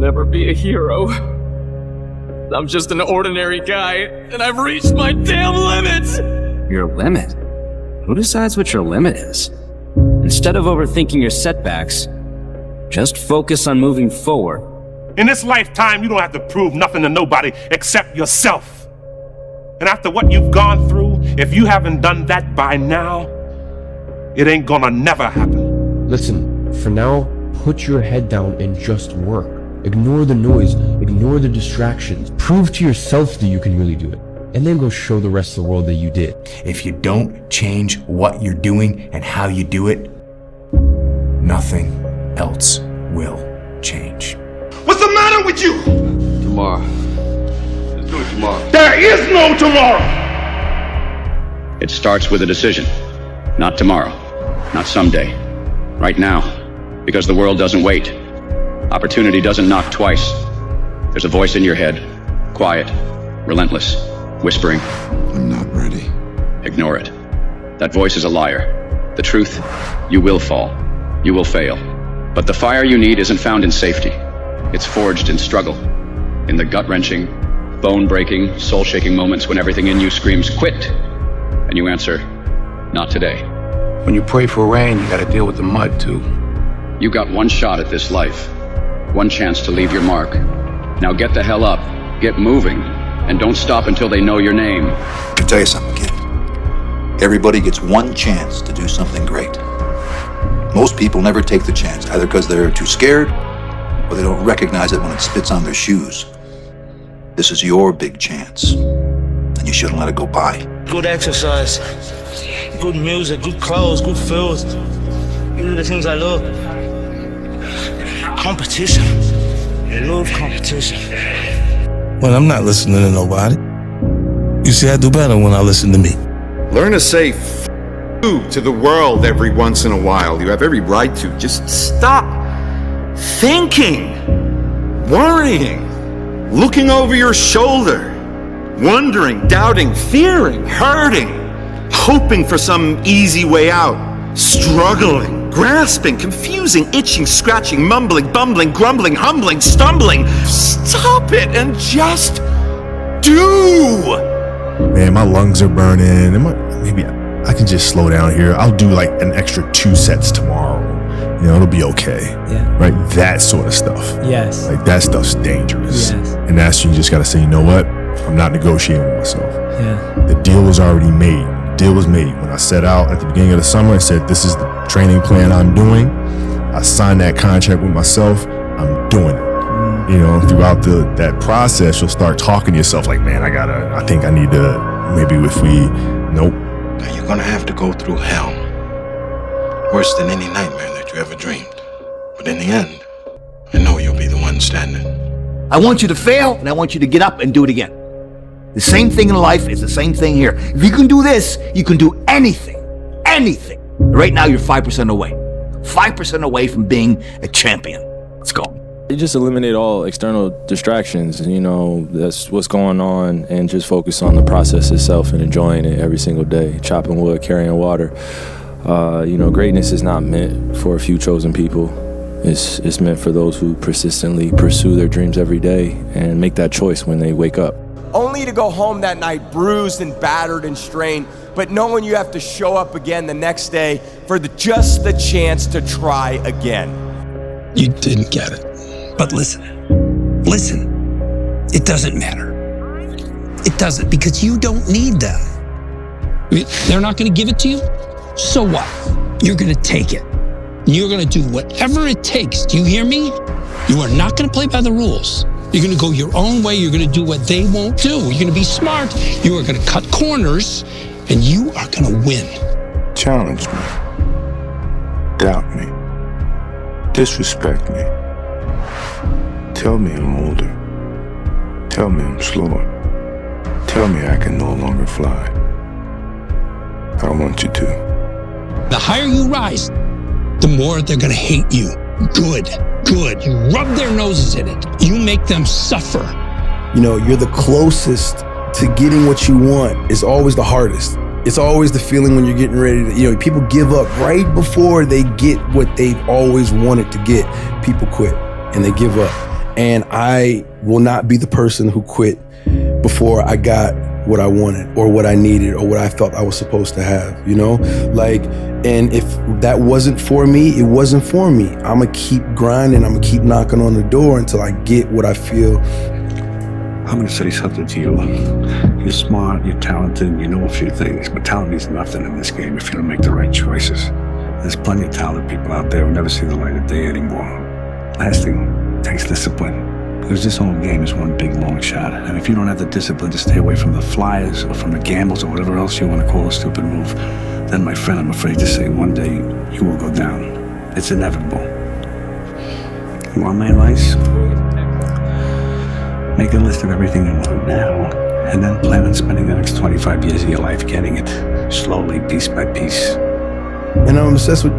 never be a hero. I'm just an ordinary guy, and I've reached my damn limit! Your limit? Who decides what your limit is? Instead of overthinking your setbacks, just focus on moving forward. In this lifetime, you don't have to prove nothing to nobody except yourself. And after what you've gone through, if you haven't done that by now, it ain't gonna never happen. Listen, for now, put your head down and just work. Ignore the noise, ignore the distractions. Prove to yourself that you can really do it. And then go show the rest of the world that you did. If you don't change what you're doing and how you do it, nothing else will change. What's the matter with you? Tomorrow. Let's do it tomorrow. There is no tomorrow! It starts with a decision. Not tomorrow. Not someday. Right now. Because the world doesn't wait. Opportunity doesn't knock twice. There's a voice in your head. Quiet. Relentless. Whispering. I'm not ready. Ignore it. That voice is a liar. The truth, you will fall. You will fail. But the fire you need isn't found in safety. It's forged in struggle. In the gut-wrenching, bone-breaking, soul-shaking moments when everything in you screams, quit! And you answer, not today. When you pray for rain, you gotta deal with the mud too. You got one shot at this life. One chance to leave your mark. Now get the hell up. Get moving. And don't stop until they know your name. I can tell you something, kid. Everybody gets one chance to do something great. Most people never take the chance, either because they're too scared or they don't recognize it when it spits on their shoes. This is your big chance, and you shouldn't let it go by. Good exercise, good music, good clothes, good food. These are the things I love. Competition. I love competition. When I'm not listening to nobody. You see, I do better when I listen to me. Learn to say f*** you to the world every once in a while. You have every right to. Just stop thinking, worrying, looking over your shoulder, wondering, doubting, fearing, hurting, hoping for some easy way out, struggling, grasping, confusing, itching, scratching, mumbling, bumbling, grumbling, humbling, stumbling. Stop it and just do. Man, my lungs are burning. Maybe I can just slow down here. I'll do like an extra 2 sets tomorrow. You know, it'll be okay. Yeah. Right? That sort of stuff. Yes. Like that stuff's dangerous. Yes. And that's when you just gotta say, you know what? I'm not negotiating with myself. Yeah. The deal was already made. The deal was made. When I set out at the beginning of the summer and said, this is the training plan I'm doing, I signed that contract with myself. I'm doing it. You know, throughout that process, you'll start talking to yourself like, man, I think I need to, maybe if we, nope. Now you're gonna have to go through hell. Worse than any nightmare that you ever dreamed. But in the end, I know you'll be the one standing. I want you to fail, and I want you to get up and do it again. The same thing in life is the same thing here. If you can do this, you can do anything. Anything. Right now, you're 5% away. 5% away from being a champion. Let's go. You just eliminate all external distractions, you know, that's what's going on, and just focus on the process itself and enjoying it every single day. Chopping wood, carrying water. You know, greatness is not meant for a few chosen people. It's meant for those who persistently pursue their dreams every day and make that choice when they wake up. Only to go home that night bruised and battered and strained, but knowing you have to show up again the next day for just the chance to try again. You didn't get it. But listen, it doesn't matter. It doesn't, because you don't need them. They're not gonna give it to you, so what? You're gonna take it. You're gonna do whatever it takes. Do you hear me? You are not gonna play by the rules. You're gonna go your own way. You're gonna do what they won't do. You're gonna be smart. You are gonna cut corners, and you are gonna win. Challenge me. Doubt me. Disrespect me. Tell me I'm older. Tell me I'm slower. Tell me I can no longer fly. I want you to. The higher you rise, the more they're gonna hate you. Good. You rub their noses in it. You make them suffer. You know, you're the closest to getting what you want. Is always the hardest. It's always the feeling when you're getting ready to, you know, people give up right before they get what they've always wanted to get. People quit and they give up. And I will not be the person who quit before I got what I wanted or what I needed or what I felt I was supposed to have, you know? Like, and if that wasn't for me, it wasn't for me. I'm gonna keep grinding, I'm gonna keep knocking on the door until I get what I feel. I'm gonna say something to you. You're smart, you're talented, you know a few things, but talent means nothing in this game if you don't make the right choices. There's plenty of talented people out there who never see the light of day anymore. Last thing, takes discipline. Because this whole game is one big long shot. And if you don't have the discipline to stay away from the flyers or from the gambles or whatever else you want to call a stupid move, then my friend, I'm afraid to say one day you will go down. It's inevitable. You want my advice? Make a list of everything you want now, and then plan on spending the next 25 years of your life getting it, slowly, piece by piece. And I'm obsessed with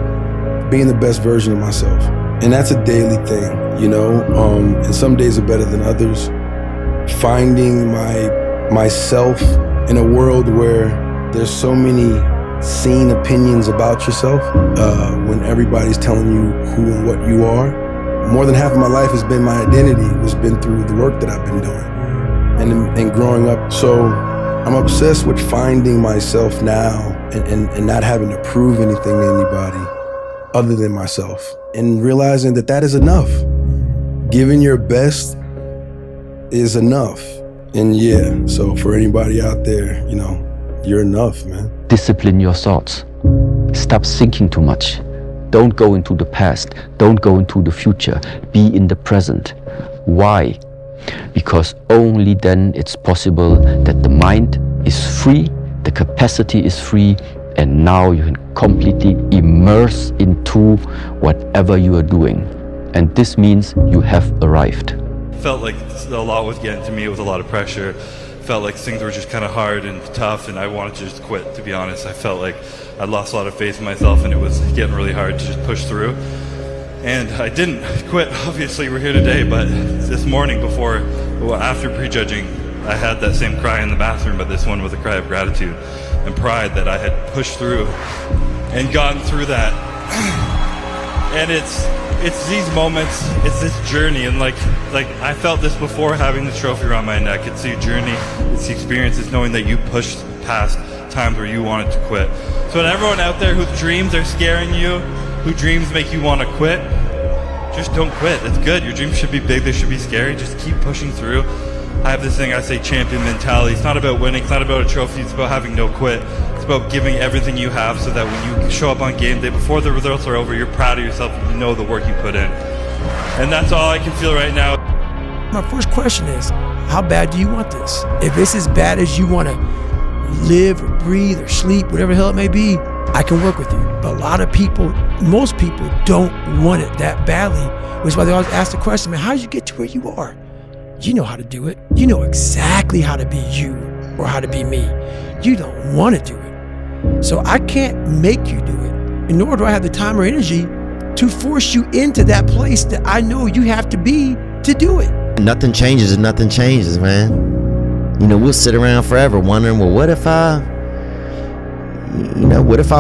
being the best version of myself. And that's a daily thing, you know? And some days are better than others. Finding myself in a world where there's so many seen opinions about yourself, when everybody's telling you who and what you are. More than half of my life has been my identity, has been through the work that I've been doing and growing up. So I'm obsessed with finding myself now and not having to prove anything to anybody other than myself, and realizing that that is enough. Giving your best is enough. And yeah, so for anybody out there, you know, you're enough, man. Discipline your thoughts. Stop thinking too much. Don't go into the past. Don't go into the future. Be in the present. Why? Because only then it's possible that the mind is free, the capacity is free, and now you can completely immerse into whatever you are doing. And this means you have arrived. Felt like a lot was getting to me. It was a lot of pressure. Felt like things were just kind of hard and tough, and I wanted to just quit, to be honest. I felt like I'd lost a lot of faith in myself, and it was getting really hard to just push through. And I didn't quit. Obviously, we're here today, but this morning after prejudging, I had that same cry in the bathroom, but this one was a cry of gratitude and pride that I had pushed through and gotten through that. And it's these moments, it's this journey, and like I felt this before having the trophy around my neck. It's the journey, it's the experience, it's knowing that you pushed past times where you wanted to quit. So to everyone out there whose dreams are scaring you, whose dreams make you want to quit, just don't quit. It's good. Your dreams should be big, they should be scary. Just keep pushing through. I have this thing I say, champion mentality. It's not about winning, it's not about a trophy, it's about having no quit. It's about giving everything you have so that when you show up on game day, before the results are over, you're proud of yourself and you know the work you put in. And that's all I can feel right now. My first question is, how bad do you want this? If it's as bad as you want to live or breathe or sleep, whatever the hell it may be, I can work with you. But a lot of people, most people don't want it that badly, which is why they always ask the question, man, how did you get to where you are? You know how to do it. You know exactly how to be you or how to be me. You don't want to do it. So I can't make you do it, and nor do I have the time or energy to force you into that place that I know you have to be to do it. Nothing changes, man. You know, we'll sit around forever wondering, well, what if I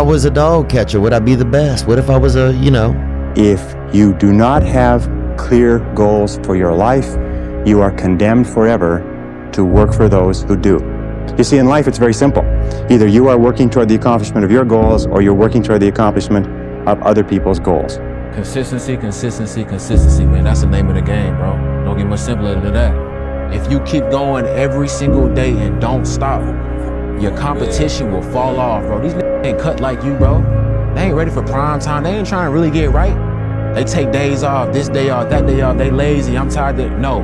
was a dog catcher? Would I be the best? What if I was If you do not have clear goals for your life, you are condemned forever to work for those who do. You see, in life, it's very simple. Either you are working toward the accomplishment of your goals, or you're working toward the accomplishment of other people's goals. Consistency, man. That's the name of the game, bro. Don't get much simpler than that. If you keep going every single day and don't stop, your competition will fall off, bro. These niggas ain't cut like you, bro. They ain't ready for prime time. They ain't trying to really get right. They take days off, this day off, that day off. They lazy. I'm tired. No.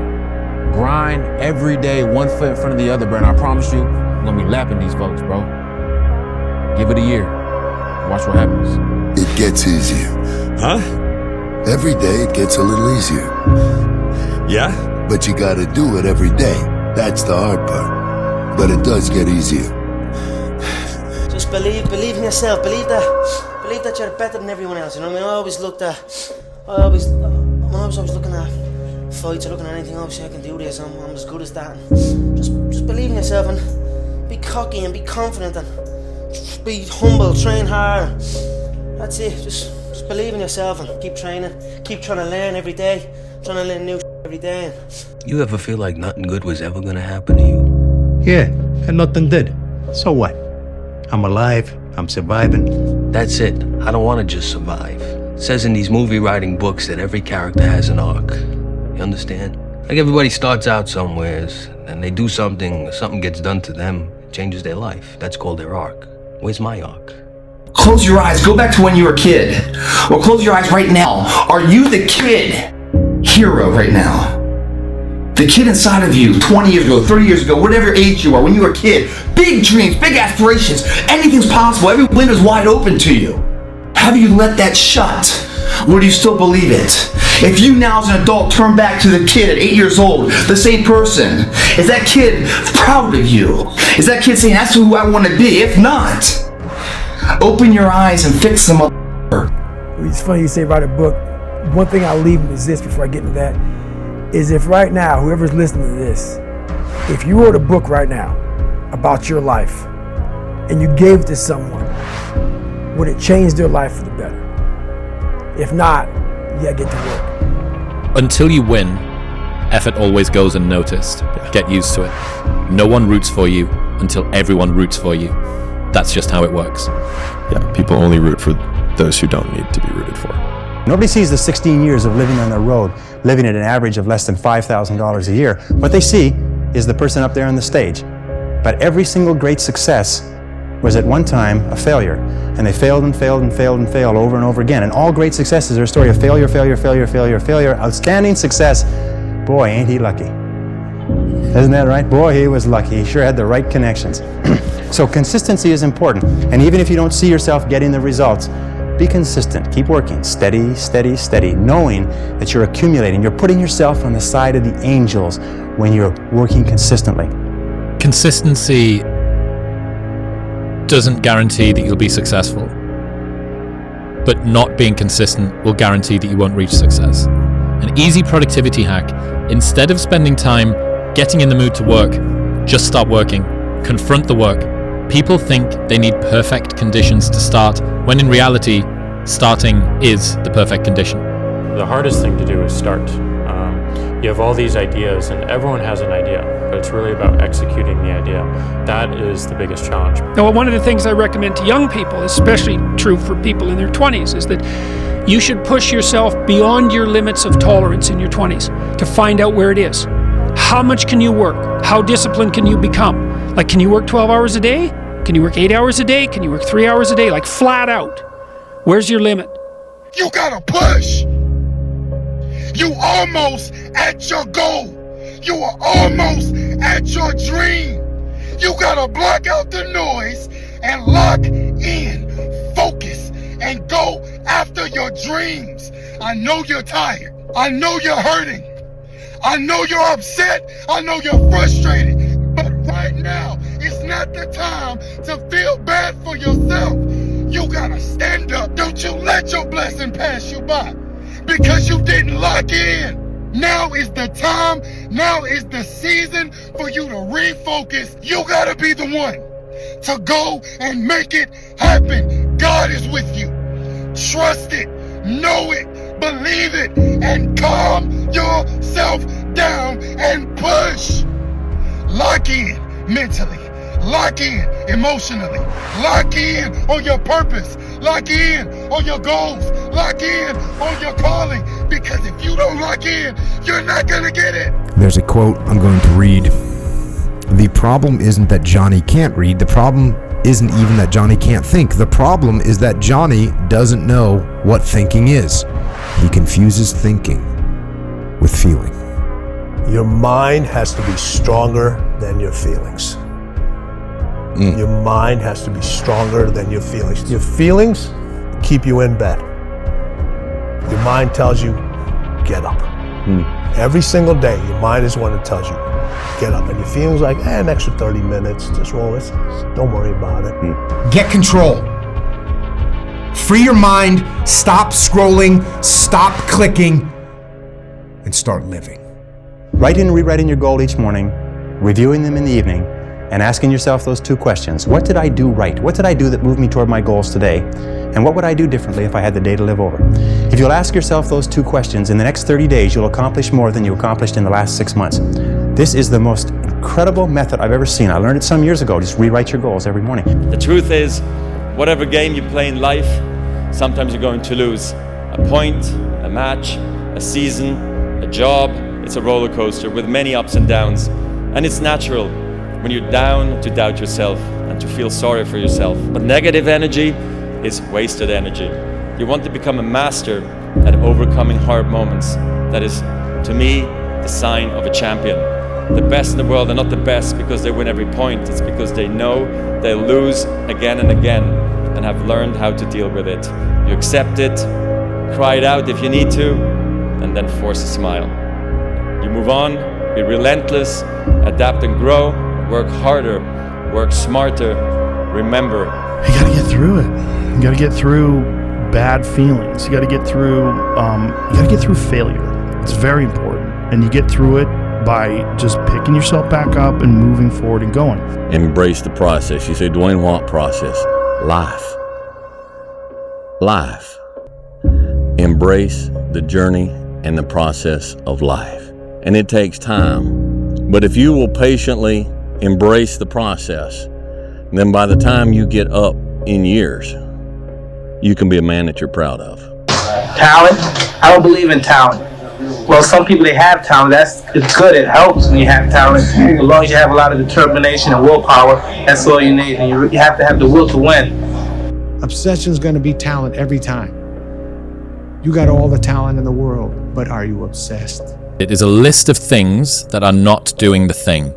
Grind every day, one foot in front of the other, bro. And I promise you, I'm gonna be lapping these folks, bro. Give it a year. Watch what happens. It gets easier. Huh? Every day it gets a little easier. Yeah? But you gotta do it every day. That's the hard part. But it does get easier. Just believe in yourself. Believe that you're better than everyone else. You know what I mean? I always looking at fights or looking at anything, obviously I can do this, I'm as good as that. Just believe in yourself and be cocky and be confident and just be humble, train hard. That's it, just believe in yourself and keep training, keep trying to learn every day, trying to learn new every day. You ever feel like nothing good was ever gonna happen to you? Yeah, and nothing did. So what? I'm alive, I'm surviving. That's it. I don't want to just survive. It says in these movie writing books that every character has an arc. You understand? Like everybody starts out somewheres, and they do something gets done to them, changes their life. That's called their arc. Where's my arc? Close your eyes, go back to when you were a kid. Or close your eyes right now. Are you the kid hero right now? The kid inside of you, 20 years ago, 30 years ago, whatever age you are, when you were a kid, big dreams, big aspirations, anything's possible, every window's wide open to you. Have you let that shut? Or do you still believe it? If you now as an adult turn back to the kid at 8 years old, the same person, is that kid proud of you? Is that kid saying, that's who I want to be? If not, open your eyes and fix them up. It's funny you say write a book. One thing I'll leave with is this before I get into that, is if right now, whoever's listening to this, if you wrote a book right now about your life and you gave it to someone, would it change their life for the better? If not, you gotta get to work. Until you win, effort always goes unnoticed. Get used to it. No one roots for you until everyone roots for you. That's just how it works. Yeah, people only root for those who don't need to be rooted for. Nobody sees the 16 years of living on the road, living at an average of less than $5,000 a year. What they see is the person up there on the stage. But every single great success was at one time a failure. And they failed and failed and failed and failed over and over again. And all great successes are a story of failure, failure, failure, failure, failure. Outstanding success. Boy, ain't he lucky. Isn't that right? Boy, he was lucky. He sure had the right connections. So consistency is important. And even if you don't see yourself getting the results, be consistent. Keep working. Steady, steady, steady. Knowing that you're accumulating. You're putting yourself on the side of the angels when you're working consistently. Consistency doesn't guarantee that you'll be successful, but not being consistent will guarantee that you won't reach success. An easy productivity hack: instead of spending time getting in the mood to work, just start working. Confront the work. People think they need perfect conditions to start, when in reality, starting is the perfect condition. The hardest thing to do is start. You have all these ideas, and everyone has an idea, but it's really about executing the idea. That is the biggest challenge. Now, one of the things I recommend to young people, especially true for people in their 20s, is that you should push yourself beyond your limits of tolerance in your 20s to find out where it is. How much can you work? How disciplined can you become? Like, can you work 12 hours a day? Can you work 8 hours a day? Can you work 3 hours a day? Like, flat out. Where's your limit? You gotta push. You almost at your goal. You are almost at your dream. You gotta block out the noise and lock in, focus, and go after your dreams. I know you're tired. I know you're hurting. I know you're upset. I know you're frustrated. But right now, it's not the time to feel bad for yourself. You gotta stand up. Don't you let your blessing pass you by because you didn't lock in. Now is the time. Now is the season for you to refocus. You gotta be the one to go and make it happen. God is with you. Trust it. Know it. Believe it. And calm yourself down and push. Lock in mentally. Lock in emotionally. Lock in on your purpose. Lock in on your goals. Lock in on your calling. Because if you don't lock in, you're not gonna get it. There's a quote I'm going to read. The problem isn't that Johnny can't read. The problem isn't even that Johnny can't think. The problem is that Johnny doesn't know what thinking is. He confuses thinking with feeling. Your mind has to be stronger than your feelings. Your mind has to be stronger than your feelings. Your feelings keep you in bed. Your mind tells you, get up. Every single day, your mind is the one that tells you, get up. And your feelings like, an extra 30 minutes, just roll it. Don't worry about it. Get control. Free your mind, stop scrolling, stop clicking, and start living. Writing and rewriting your goal each morning, reviewing them in the evening, and asking yourself those two questions. What did I do right? What did I do that moved me toward my goals today? And what would I do differently if I had the day to live over? If you'll ask yourself those two questions, in the next 30 days, you'll accomplish more than you accomplished in the last 6 months. This is the most incredible method I've ever seen. I learned it some years ago. Just rewrite your goals every morning. The truth is, whatever game you play in life, sometimes you're going to lose. A point, a match, a season, a job. It's a roller coaster with many ups and downs. And it's natural when you're down to doubt yourself and to feel sorry for yourself. But negative energy is wasted energy. You want to become a master at overcoming hard moments. That is, to me, the sign of a champion. The best in the world are not the best because they win every point. It's because they know they'll lose again and again and have learned how to deal with it. You accept it, cry it out if you need to, and then force a smile. You move on, be relentless, adapt and grow, work harder, work smarter. Remember, you gotta get through it. You gotta get through bad feelings. You gotta get through failure. It's very important. And you get through it by just picking yourself back up and moving forward and going. Embrace the process. You say, Dwayne, what process? Life. Life. Embrace the journey and the process of life. And it takes time. But if you will patiently embrace the process, then by the time you get up in years, you can be a man that you're proud of. Talent? I don't believe in talent. Well, some people, they have talent. It's good. It helps when you have talent. As long as you have a lot of determination and willpower, that's all you need. And you have to have the will to win. Obsession is going to be talent every time. You got all the talent in the world, but are you obsessed? It is a list of things that are not doing the thing.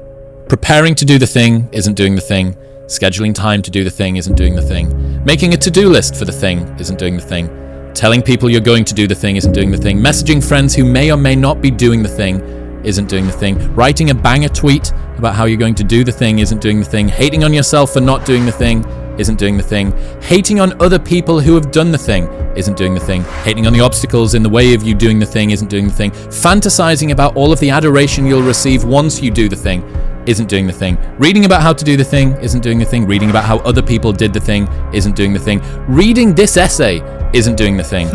Preparing to do the thing isn't doing the thing. Scheduling time to do the thing isn't doing the thing. Making a to-do list for the thing isn't doing the thing. Telling people you're going to do the thing isn't doing the thing. Messaging friends who may or may not be doing the thing isn't doing the thing. Writing a banger tweet about how you're going to do the thing isn't doing the thing. Hating on yourself for not doing the thing isn't doing the thing. Hating on other people who have done the thing isn't doing the thing. Hating on the obstacles in the way of you doing the thing isn't doing the thing. Fantasizing about all of the adoration you'll receive once you do the thing isn't doing the thing. Reading about how to do the thing isn't doing the thing. Reading about how other people did the thing isn't doing the thing. Reading this essay isn't doing the thing.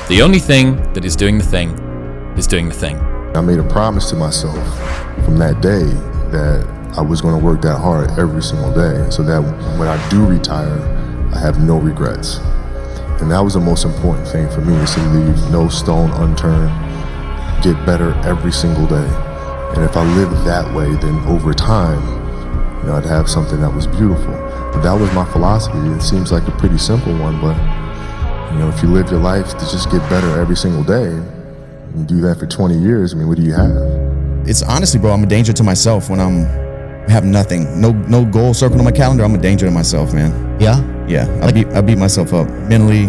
The only thing that is doing the thing is doing the thing. I made a promise to myself from that day that I was going to work that hard every single day so that when I do retire, I have no regrets. And that was the most important thing for me, is to leave no stone unturned, get better every single day. And if I lived that way, then over time, I'd have something that was beautiful. But that was my philosophy. It seems like a pretty simple one, but if you live your life to just get better every single day and do that for 20 years, what do you have? It's honestly, bro, I'm a danger to myself when I have nothing. No goal circled on my calendar. I'm a danger to myself, man. Yeah? Yeah. I beat myself up mentally.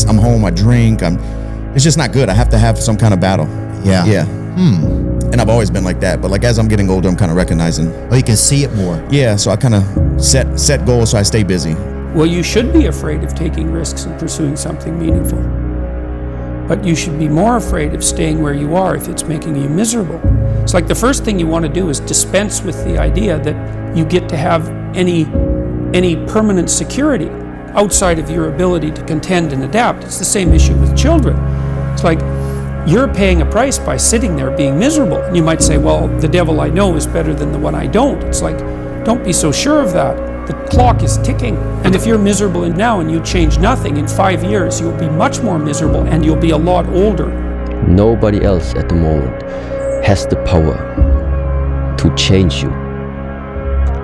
I'm home, I drink. It's just not good. I have to have some kind of battle. Yeah. Yeah. And I've always been like that, but as I'm getting older, I'm kind of recognizing. Oh, you can see it more. Yeah, so I kind of set goals so I stay busy. Well, you should be afraid of taking risks and pursuing something meaningful. But you should be more afraid of staying where you are if it's making you miserable. It's like the first thing you want to do is dispense with the idea that you get to have any permanent security outside of your ability to contend and adapt. It's the same issue with children. It's like you're paying a price by sitting there being miserable. And you might say, well, the devil I know is better than the one I don't. It's like, don't be so sure of that. The clock is ticking. And if you're miserable now and you change nothing, in 5 years, you'll be much more miserable and you'll be a lot older. Nobody else at the moment has the power to change you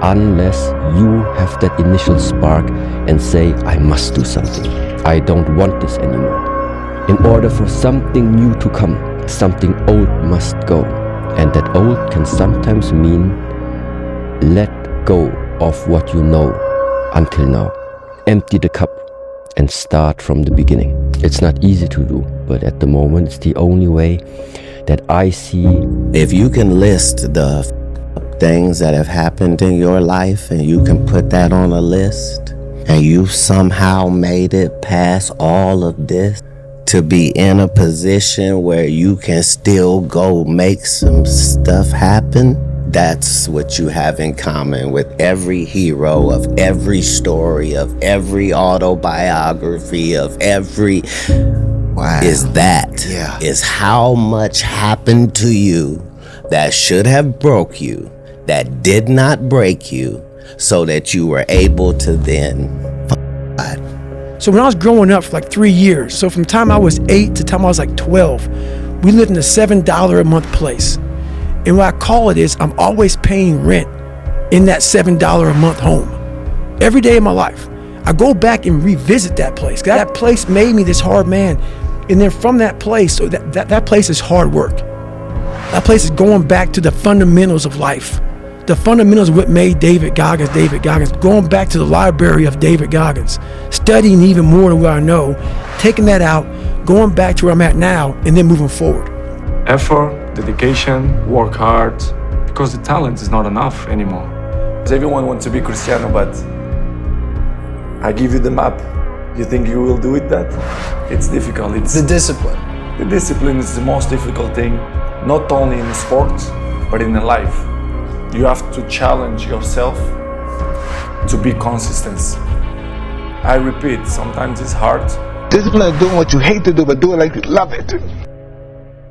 unless you have that initial spark and say, I must do something. I don't want this anymore. In order for something new to come, something old must go. And that old can sometimes mean let go of what you know until now. Empty the cup and start from the beginning. It's not easy to do, but at the moment it's the only way that I see. If you can list the things that have happened in your life and you can put that on a list, and you somehow made it past all of this to be in a position where you can still go make some stuff happen, That's what you have in common with every hero of every story, of every autobiography, of every... Wow. Is how much happened to you that should have broke you, that did not break you, so that you were able to then... So when I was growing up for like 3 years, so from time I was 8 to time I was like 12, we lived in a $7 a month place. And what I call it is I'm always paying rent in that $7 a month home. Every day of my life. I go back and revisit that place. That place made me this hard man. And then from that place, so that place is hard work. That place is going back to the fundamentals of life. The fundamentals of what made David Goggins, going back to the library of David Goggins, studying even more than what I know, taking that out, going back to where I'm at now, and then moving forward. Effort, dedication, work hard, because the talent is not enough anymore. Everyone wants to be Cristiano, but I give you the map. You think you will do it that? It's difficult. It's the discipline. The discipline is the most difficult thing, not only in sports, but in life. You have to challenge yourself to be consistent. I repeat, sometimes it's hard. Discipline is doing what you hate to do, but do it like you love it.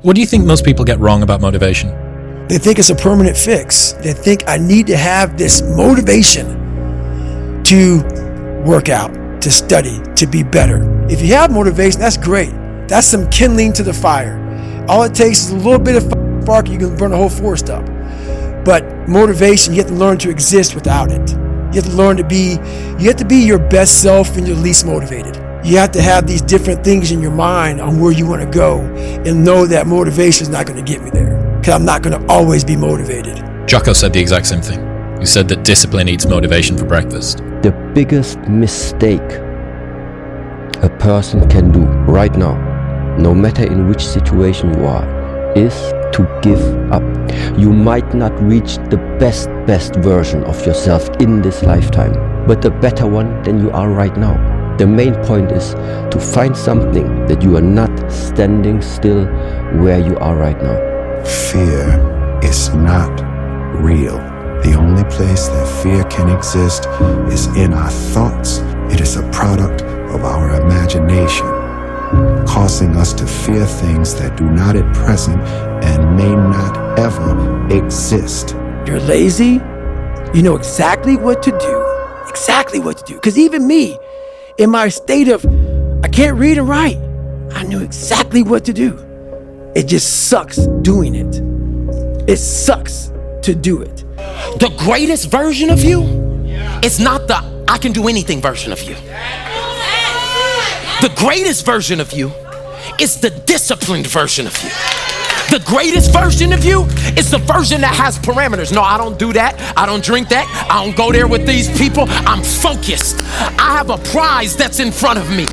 What do you think most people get wrong about motivation? They think it's a permanent fix. They think I need to have this motivation to work out, to study, to be better. If you have motivation, that's great. That's some kindling to the fire. All it takes is a little bit of spark, you can burn the whole forest up. But motivation, you have to learn to exist without it. You have to learn to be, you have to be your best self when you're least motivated. You have to have these different things in your mind on where you want to go and know that motivation is not going to get me there, because I'm not going to always be motivated. Jocko said the exact same thing. He said that discipline eats motivation for breakfast. The biggest mistake a person can do right now, no matter in which situation you are, is to give up. You might not reach the best version of yourself in this lifetime, but a better one than you are right now. The main point is to find something that you are not standing still where you are right now. Fear is not real. The only place that fear can exist is in our thoughts. It is a product of our imagination, causing us to fear things that do not at present and may not ever exist. You're lazy, you know exactly what to do. Exactly what to do. Because even me, in my state of, I can't read and write, I knew exactly what to do. It just sucks doing it. It sucks to do it. The greatest version of you is not the I can do anything version of you. The greatest version of you is the disciplined version of you. The greatest version of you is the version that has parameters. No, I don't do that. I don't drink that. I don't go there with these people. I'm focused. I have a prize that's in front of me.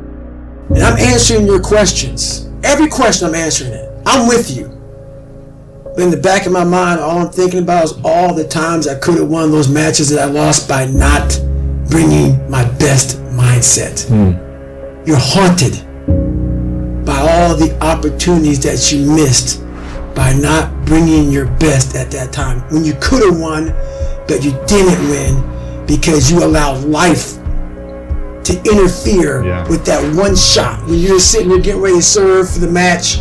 And I'm answering your questions. Every question I'm answering it. I'm with you. But in the back of my mind, all I'm thinking about is all the times I could have won those matches that I lost by not bringing my best mindset. You're haunted by all the opportunities that you missed by not bringing your best at that time. When you could have won, but you didn't win because you allowed life to interfere with that one shot. When you're sitting there getting ready to serve for the match,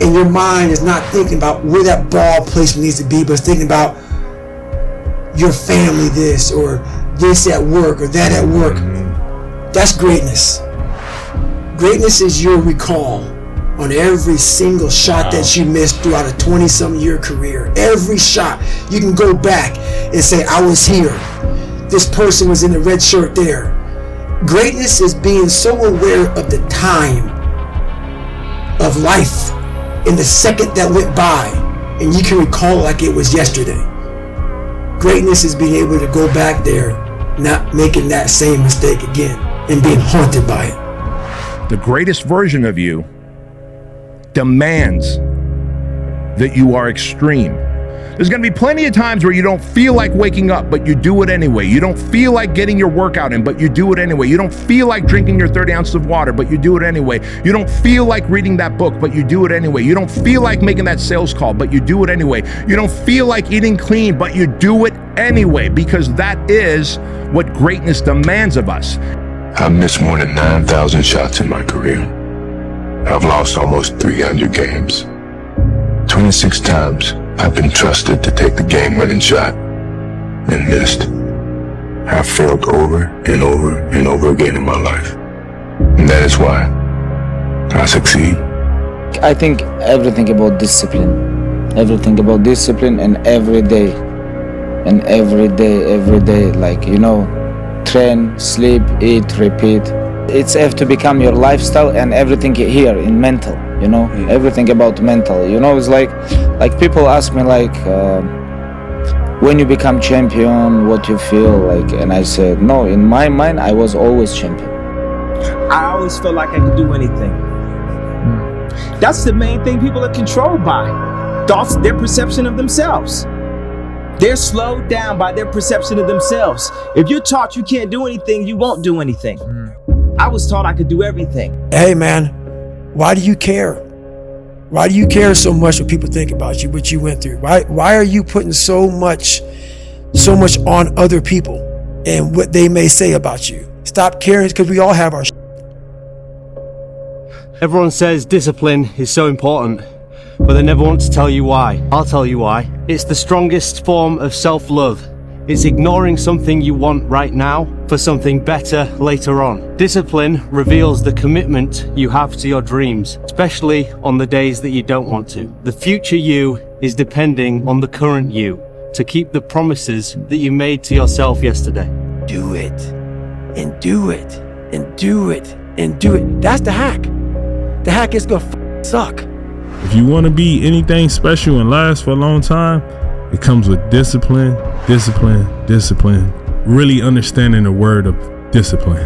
and your mind is not thinking about where that ball placement needs to be, but it's thinking about your family this, or this at work, or that at work. That's greatness. Greatness is your recall on every single shot that you missed throughout a 20-some year career. Every shot, you can go back and say, I was here. This person was in the red shirt there. Greatness is being so aware of the time of life in the second that went by, and you can recall like it was yesterday. Greatness is being able to go back there, not making that same mistake again, and being haunted by it. The greatest version of you demands that you are extreme. There's going to be plenty of times where you don't feel like waking up, but you do it anyway. You don't feel like getting your workout in, but you do it anyway. You don't feel like drinking your 30 ounces of water, but you do it anyway. You don't feel like reading that book, but you do it anyway. You don't feel like making that sales call, but you do it anyway. You don't feel like eating clean, but you do it anyway, because that is what greatness demands of us. I've missed more than 9,000 shots in my career. I've lost almost 300 games. 26 times I've been trusted to take the game-winning shot and missed. I've failed over and over and over again in my life. And that is why I succeed. I think everything about discipline. Everything about discipline, and every day, like, you know, train, sleep, eat, repeat. It's have to become your lifestyle, and everything here in mental, you know, everything about mental, you know. It's like people ask me like, when you become champion, what you feel like, and I said, no, in my mind, I was always champion. I always felt like I could do anything. That's the main thing people are controlled by. Thoughts, their perception of themselves. They're slowed down by their perception of themselves. If you're taught you can't do anything, you won't do anything. I was taught I could do everything. Hey man, why do you care? Why do you care so much what people think about you, what you went through? Why are you putting so much on other people and what they may say about you? Stop caring, because we all have our Everyone says discipline is so important, but they never want to tell you why. I'll tell you why. It's the strongest form of self-love. It's ignoring something you want right now for something better later on. Discipline reveals the commitment you have to your dreams, especially on the days that you don't want to. The future you is depending on the current you to keep the promises that you made to yourself yesterday. do it, and do it, and do it, and do it. That's the hack. The hack is gonna suck. If you want to be anything special and last for a long time, it comes with discipline, discipline, discipline. Really understanding the word of discipline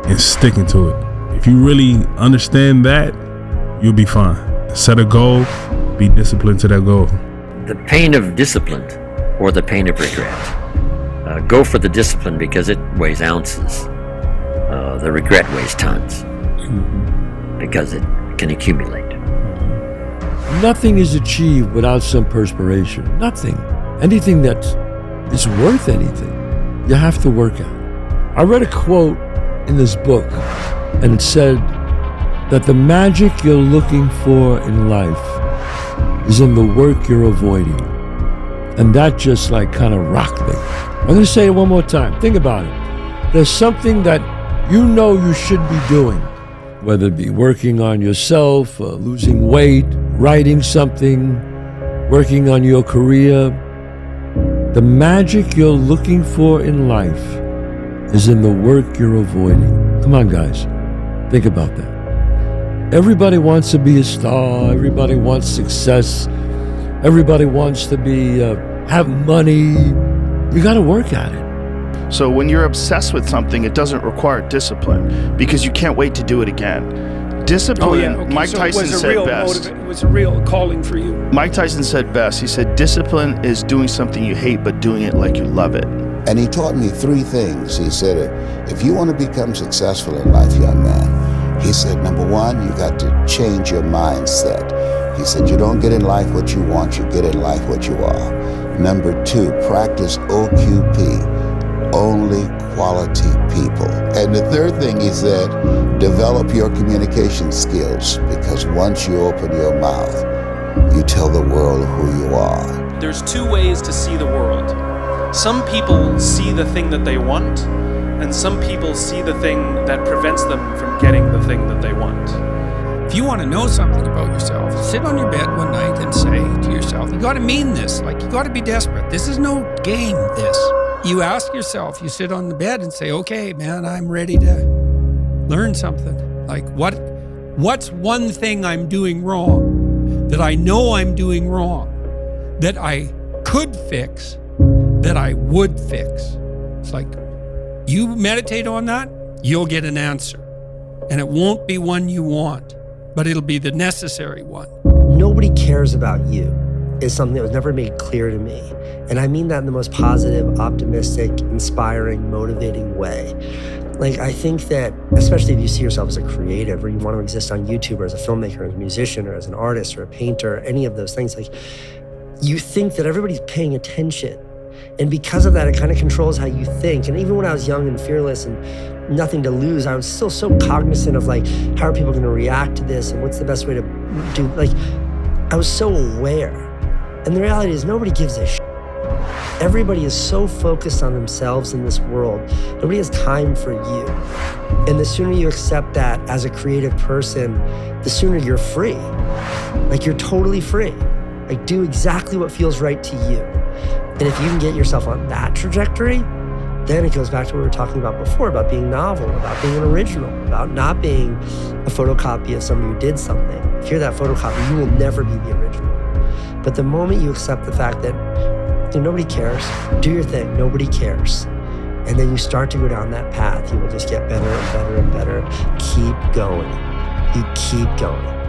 and sticking to it. If you really understand that, you'll be fine. Set a goal, be disciplined to that goal. The pain of discipline or the pain of regret. Go for the discipline because it weighs ounces. The regret weighs tons because it can accumulate. Nothing is achieved without some perspiration. Nothing. Anything that is worth anything, you have to work at. I read a quote in this book, and it said that the magic you're looking for in life is in the work you're avoiding. And that just like kind of rocked me. I'm going to say it one more time. Think about it. There's something that you know you should be doing, whether it be working on yourself, losing weight, writing something, working on your career. The magic you're looking for in life is in the work you're avoiding. Come on, guys. Think about that. Everybody wants to be a star. Everybody wants success. Everybody wants to be have money. You got to work at it. So when you're obsessed with something, it doesn't require discipline because you can't wait to do it again. Discipline, Mike Tyson said best. It was a real calling for you. Mike Tyson said best. He said, discipline is doing something you hate, but doing it like you love it. And he taught me three things. He said, if you want to become successful in life, young man, he said, number one, you got to change your mindset. He said, you don't get in life what you want, you get in life what you are. Number two, practice OQP, only quality people. And the third thing he said, develop your communication skills, because once you open your mouth, you tell the world who you are. There's two ways to see the world. Some people see the thing that they want, and some people see the thing that prevents them from getting the thing that they want. If you want to know something about yourself, sit on your bed one night and say to yourself, you got to mean this, like you got to be desperate. This is no game, this. You ask yourself, you sit on the bed and say, okay, man, I'm ready to learn something. Like what's one thing I'm doing wrong that I know I'm doing wrong that I could fix, that I would fix? It's like you meditate on that, you'll get an answer. And it won't be one you want, but it'll be the necessary one. Nobody cares about you. is something that was never made clear to me. And I mean that in the most positive, optimistic, inspiring, motivating way. Like, I think that, especially if you see yourself as a creative or you want to exist on YouTube or as a filmmaker, or as a musician, or as an artist or a painter, or any of those things, like, you think that everybody's paying attention. And because of that, it kind of controls how you think. And even when I was young and fearless and nothing to lose, I was still so cognizant of, like, how are people going to react to this and what's the best way to do, like, I was so aware. And the reality is nobody gives a shit. Everybody is so focused on themselves in this world. Nobody has time for you. And the sooner you accept that as a creative person, the sooner you're free. Like, you're totally free. Like, do exactly what feels right to you. And if you can get yourself on that trajectory, then it goes back to what we were talking about before, about being novel, about being an original, about not being a photocopy of somebody who did something. If you're that photocopy, you will never be the original. But the moment you accept the fact that nobody cares, do your thing, nobody cares, and then you start to go down that path, you will just get better and better and better. Keep going. You keep going.